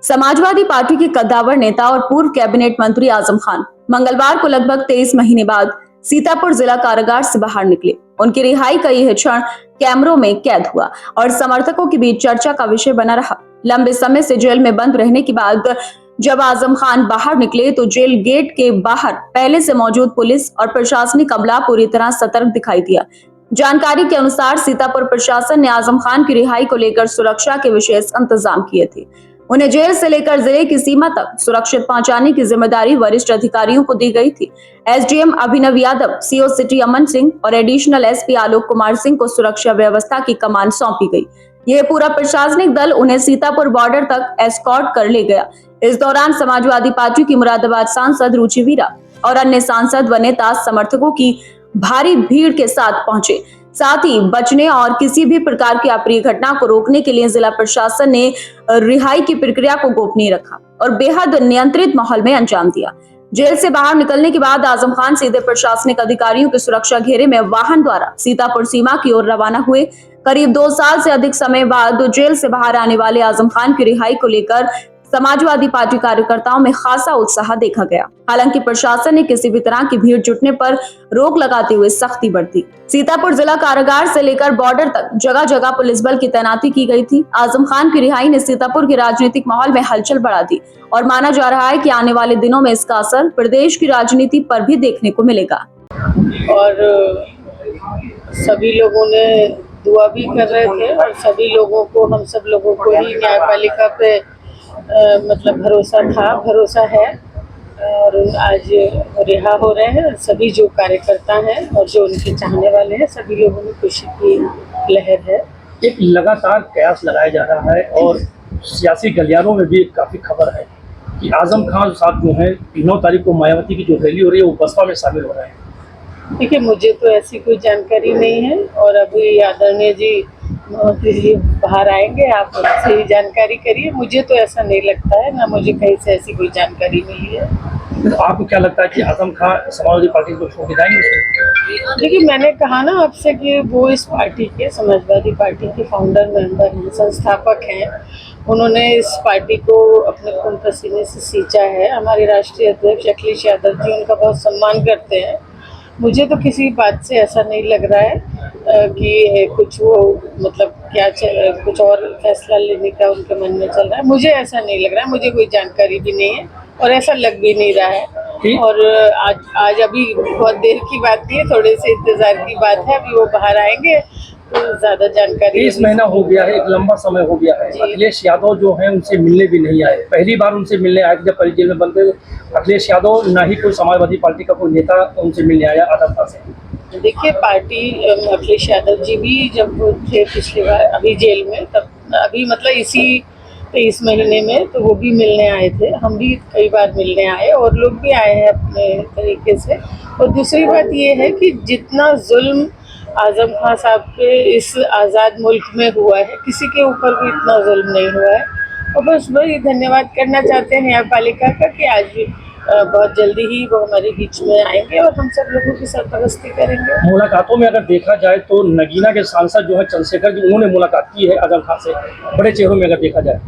Samajwadi party के कद्दावर नेता और पूर्व कैबिनेट मंत्री आजम खान मंगलवार को लगभग 23 महीने बाद सीतापुर जिला कारागार से बाहर निकले। उनकी रिहाई का यह क्षण कैमरों में कैद हुआ और समर्थकों के बीच चर्चा का विषय बना रहा। लंबे समय से जेल में बंद रहने के बाद जब आजम खान बाहर निकले तो जेल गेट के बाहर पहले से मौजूद पुलिस और प्रशासनिक अमला पूरी तरह सतर्क दिखाई दिया। जानकारी के अनुसार सीतापुर प्रशासन ने आजम खान की रिहाई को लेकर सुरक्षा के विशेष इंतजाम किए थे। उन्हें जेल से लेकर जिले की सीमा तक सुरक्षित पहुंचाने की जिम्मेदारी वरिष्ठ अधिकारियों को दी गई थी। एसडीएम अभिनव यादव, सीओ सिटी अमन सिंह और एडिशनल एसपी आलोक कुमार सिंह को सुरक्षा व्यवस्था की कमान सौंपी गई। यह पूरा प्रशासनिक दल उन्हें सीतापुर बॉर्डर तक एस्कॉर्ट कर ले गया। इस दौरान समाजवादी पार्टी की मुरादाबाद सांसद रुचि वीरा और अन्य सांसद व नेता समर्थकों की भारी भीड़ के साथ पहुंचे। साथ ही बचने और किसी भी प्रकार की अप्रिय घटना को रोकने के लिए जिला प्रशासन ने रिहाई की प्रक्रिया को गोपनीय रखा और बेहद नियंत्रित माहौल में अंजाम दिया। जेल से बाहर निकलने के बाद आजम खान सीधे प्रशासनिक अधिकारियों के सुरक्षा घेरे में वाहन द्वारा सीतापुर सीमा की ओर रवाना हुए। करीब 2 साल से अधिक समय बाद जेल से बाहर आने वाले आजम खान की रिहाई को लेकर समाजवादी पार्टी कार्यकर्ताओं में खासा उत्साह देखा गया। हालांकि प्रशासन ने किसी भी तरह की भीड़ जुटने पर रोक लगाते हुए सख्ती बरती। सीतापुर जिला कारागार से लेकर बॉर्डर तक जगह जगह पुलिस बल की तैनाती की गई थी। आजम खान की रिहाई ने सीतापुर के राजनीतिक माहौल में हलचल बढ़ा दी और माना जा रहा है कि आने वाले दिनों में इसका असर प्रदेश की राजनीति पर भी देखने को मिलेगा। और सभी लोगों ने दुआ भी कर रहे थे और सभी लोगों को, हम सब लोगों को ही न्यायपालिका पे मतलब भरोसा है और आज रिहा हो रहे हैं। सभी जो कार्यकर्ता हैं और जो उनके चाहने वाले हैं, सभी लोगों में खुशी की लहर है। एक लगातार कयास लगाया जा रहा है और सियासी गलियारों में भी काफ़ी खबर है कि आजम खान साहब जो हैं 9 तारीख को मायावती की जो रैली हो रही है वो बसपा में शामिल हो रहे हैं। देखिए, मुझे तो ऐसी कोई जानकारी नहीं है और अभी आदरणीय जी बाहर आएंगे, आप उनसे ही जानकारी करिए। मुझे तो ऐसा नहीं लगता है, ना मुझे कहीं से ऐसी कोई जानकारी मिली है। तो आपको क्या लगता है कि आजम खान समाजवादी पार्टी को छोड़ के जाएंगे? देखिए, मैंने कहा ना आपसे कि वो इस पार्टी के, समाजवादी पार्टी के फाउंडर मेंबर हैं, संस्थापक हैं। उन्होंने इस पार्टी को अपने खून पसीने से सींचा है। हमारे राष्ट्रीय अध्यक्ष अखिलेश यादव जी उनका बहुत सम्मान करते हैं। मुझे तो किसी बात से ऐसा नहीं लग रहा है कि कुछ वो मतलब कुछ और फैसला लेने का उनके मन में चल रहा है। मुझे ऐसा नहीं लग रहा है, मुझे कोई जानकारी भी नहीं है और ऐसा लग भी नहीं रहा है। और आज अभी बहुत देर की बात नहीं है, थोड़े से इंतजार की बात है। अभी वो बाहर आएंगे तो ज़्यादा जानकारी। 30 महीना हो गया है, एक लंबा समय हो गया है। अखिलेश यादव जो हैं उनसे मिलने भी नहीं आए। पहली बार उनसे मिलने आए जब पहले जेल में बंद थे अखिलेश यादव, ना ही कोई समाजवादी पार्टी का कोई नेता उनसे मिलने आया आजम खान से। देखिए, पार्टी अखिलेश यादव जी भी जब थे पिछली बार अभी जेल में, तब अभी मतलब इसी 23 महीने में तो वो भी मिलने आए थे। हम भी कई बार मिलने आए और लोग भी आए हैं अपने तरीके से। और दूसरी बात ये है कि जितना जुल्म आजम खान साहब के इस आज़ाद मुल्क में हुआ है, किसी के ऊपर भी इतना जुल्म नहीं हुआ है। और बस वही धन्यवाद करना चाहते हैं न्यायपालिका का कि आज बहुत जल्दी ही वो हमारे बीच में आएंगे और हम सब लोगों की सरपरस्ती करेंगे। मुलाकातों में अगर देखा जाए तो नगीना के सांसद जो है चंद्रशेखर जी, उन्होंने मुलाकात की है आजम खान से बड़े चेहरों में अगर देखा जाए।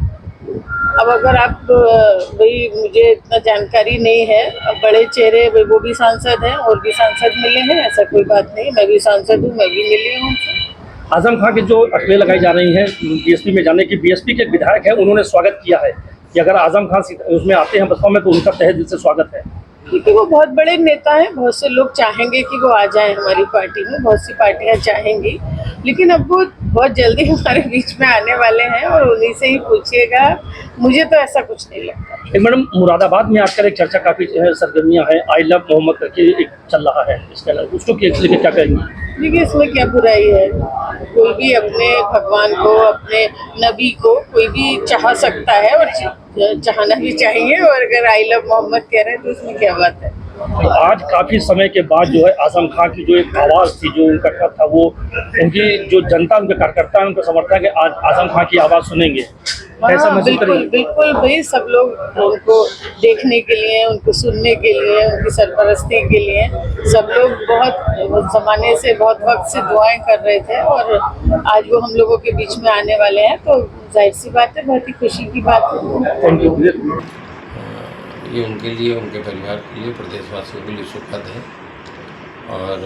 अब अगर आप भाई, मुझे इतना जानकारी नहीं है। अब बड़े चेहरे वो भी सांसद हैं और भी सांसद मिले हैं, ऐसा कोई बात नहीं। मैं भी सांसद हूँ, मैं भी मिली हूँ। आजम खान के जो अटकलें लगाई जा रही हैं बीएसपी में जाने की, बीएसपी के विधायक हैं, उन्होंने स्वागत किया है कि अगर आजम खान उसमें आते हैं बसपा में तो उनका तहे दिल से स्वागत है। क्योंकि वो बहुत बड़े नेता हैं, बहुत से लोग चाहेंगे कि वो आ जाएं हमारी पार्टी में, बहुत सी पार्टियां चाहेंगी। लेकिन अब वो बहुत जल्दी हमारे बीच में आने वाले हैं और उन्हीं से ही पूछिएगा। मुझे तो ऐसा कुछ नहीं लगता। मैडम, मुरादाबाद में आजकल एक चर्चा काफ़ी सरगर्मियाँ हैं, आई लव मोहम्मद करके एक चल रहा है, इसके अलावा उसको क्या करेंगे? देखिए, इसमें क्या बुराई है? कोई भी अपने भगवान को, अपने नबी को कोई भी चाह सकता है और चाहना भी चाहिए। और अगर आई लव मोहम्मद कह रहे हैं तो उसमें क्या बात है? तो आज काफ़ी समय के बाद जो है आजम खान की जो एक आवाज़ थी, जो उनका था, वो उनकी जो जनता, उनके कार्यकर्ता, उनका समर्थक है, आज आजम खान की आवाज़ सुनेंगे। हाँ, बिल्कुल भाई, सब लोग उनको देखने के लिए, उनको सुनने के लिए, उनकी सरपरस्ती के लिए सब लोग बहुत ज़माने से, बहुत वक्त से दुआएं कर रहे थे और आज वो हम लोगों के बीच में आने वाले हैं। तो जाहिर सी बात है, बहुत ही खुशी की बात है। Thank you. ये उनके लिए, उनके परिवार के लिए, प्रदेशवासियों के लिए सुखद है। और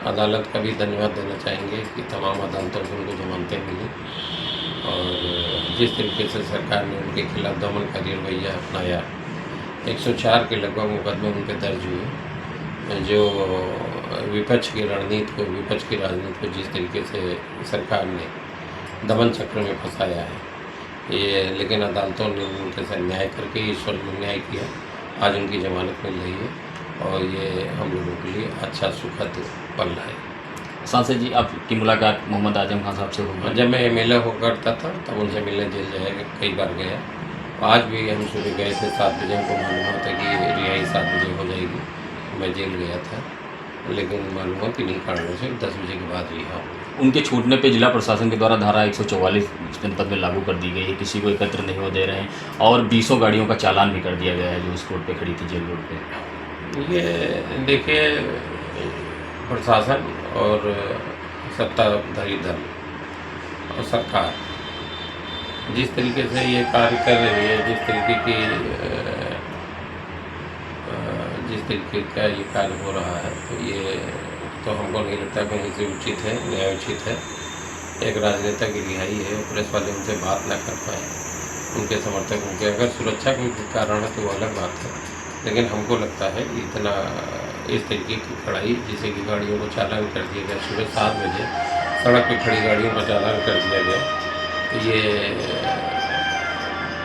अदालत का भी धन्यवाद देना चाहेंगे कि तमाम अदालतों से उनको जमानतें मिली और जिस तरीके से सरकार ने उनके खिलाफ दमनकारी रवैया अपनाया। 104 के लगभग मुकदमे उनके दर्ज हुए, जो विपक्ष की रणनीति को, विपक्ष की राजनीति को जिस तरीके से सरकार ने दमन चक्र में फंसाया है ये, लेकिन अदालतों ने उनके साथ न्याय करके ईश्वर ने न्याय किया। आज उनकी जमानत मिल रही है और ये हम लोगों के लिए अच्छा सुखद पल है। सांसद जी, आपकी मुलाकात मोहम्मद आजम खान साहब से हुई? जब मैं एमएलए होकर करता था तब उनसे मिलने जेल जाए कई बार गया। आज भी हम सुबह गए थे 7 बजे, हमको मालूम हुआ था कि रिहाई 7 बजे हो जाएगी। मैं जेल गया था, लेकिन मालूम हुआ कि नहीं कारणों से 10 बजे के बाद रिहा हो। उनके छूटने पे जिला प्रशासन के द्वारा धारा 144 जनपद में लागू कर दी गई है, किसी को एकत्र नहीं हो दे रहे हैं और 20 गाड़ियों का चालान भी कर दिया गया है जो इस रोड पे खड़ी थी, जेल रोड पे। ये देखिए, प्रशासन और सत्ताधारी दल और सरकार जिस तरीके से ये कार्य कर रही है, जिस तरीके का ये कार्य हो रहा है, तो ये तो हमको नहीं लगता कहीं से उचित है, न्यायोचित है। एक राजनेता की रिहाई है, पुलिस वाले उनसे बात ना कर पाए, उनके समर्थक उनके, अगर सुरक्षा के कारण है तो वो अलग बात है, लेकिन हमको लगता है इतना इस तरीके की कड़ाई, जिसे कि गाड़ियों को चालान कर दिया गया सुबह 7 बजे, सड़क पे खड़ी गाड़ियों का चालान कर दिया गया, तो ये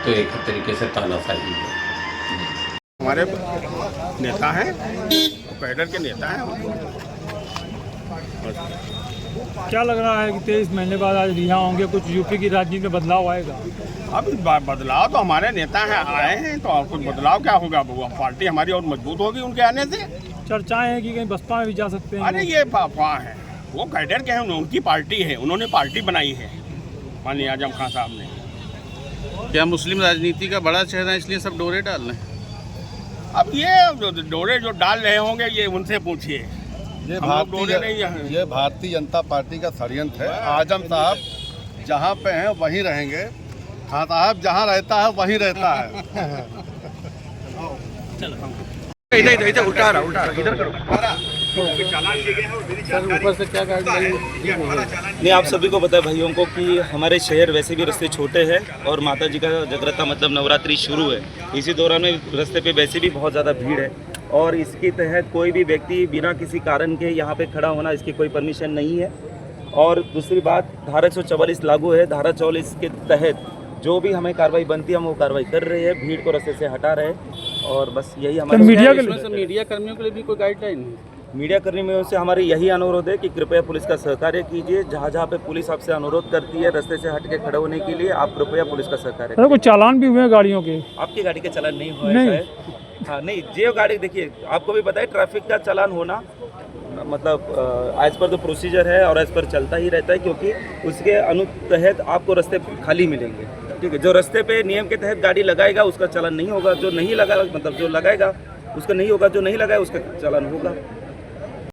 तो एक तरीके से तानाशाही है। हमारे नेता हैं, कैडर के नेता हैं। क्या लग रहा है कि 23 महीने बाद आज रिहा होंगे, कुछ यूपी की राजनीति में बदलाव आएगा? अब बदलाव तो हमारे नेता हैं, आए हैं, तो कुछ बदलाव क्या होगा? वो पार्टी हमारी और मजबूत होगी उनके आने से। चर्चाएं हैं कि कहीं बसपा में भी जा सकते हैं। अरे ये अफवाह है, वो कैडर के हैं, उनकी पार्टी है, उन्होंने पार्टी बनाई है माननीय आजम खान साहब ने। क्या मुस्लिम राजनीति का बड़ा चेहरा है इसलिए सब डोरे डाल रहे हैं? अब ये डोरे जो डाल रहे होंगे ये उनसे पूछिए। ये भारतीय जनता पार्टी का षड्यंत्र है। आजम साहब जहाँ पे हैं वहीं रहेंगे, खान साहब जहाँ रहता है वहीं रहता है। इधर उल्टा रहा, इधर करो। ऊपर से क्या नहीं, आप सभी को पता है भाइयों को कि हमारे शहर वैसे भी रास्ते छोटे हैं और माता जी का जगराता मतलब नवरात्रि शुरू है। इसी दौरान में रास्ते पे वैसे भी बहुत ज़्यादा भीड़ है और इसके तहत कोई भी व्यक्ति बिना किसी कारण के यहाँ पे खड़ा होना, इसकी कोई परमिशन नहीं है। और दूसरी बात, धारा 144 लागू है। धारा 44 के तहत जो भी हमें कार्रवाई बनती है हम वो कार्रवाई कर रहे हैं, भीड़ को रास्ते से हटा रहे हैं और बस यही हमारे मीडिया कर्मियों के लिए भी कोई गाइडलाइन है? मीडिया कर्मियों से हमारी यही अनुरोध है कि कृपया पुलिस का सहकार्य कीजिए। जहाँ जहाँ पे पुलिस आपसे अनुरोध करती है रास्ते से हट के खड़े होने के लिए, आप कृपया पुलिस का सहकार्य कीजिए। कुछ चालान भी हुए हैं गाड़ियों के? आपकी गाड़ी के चालान नहीं हुए हैं? हाँ नहीं, जो गाड़ी, देखिए आपको भी पता है ट्रैफिक का चालान होना मतलब एज पर द प्रोसीजर है और एज पर चलता ही रहता है, क्योंकि उसके अनुतहत आपको रास्ते खाली मिलेंगे। ठीक है, जो रास्ते पे नियम के तहत गाड़ी लगाएगा उसका चालान नहीं होगा, जो नहीं लगाएगा मतलब जो लगाएगा उसका नहीं होगा, जो नहीं लगाएगा उसका चालान होगा।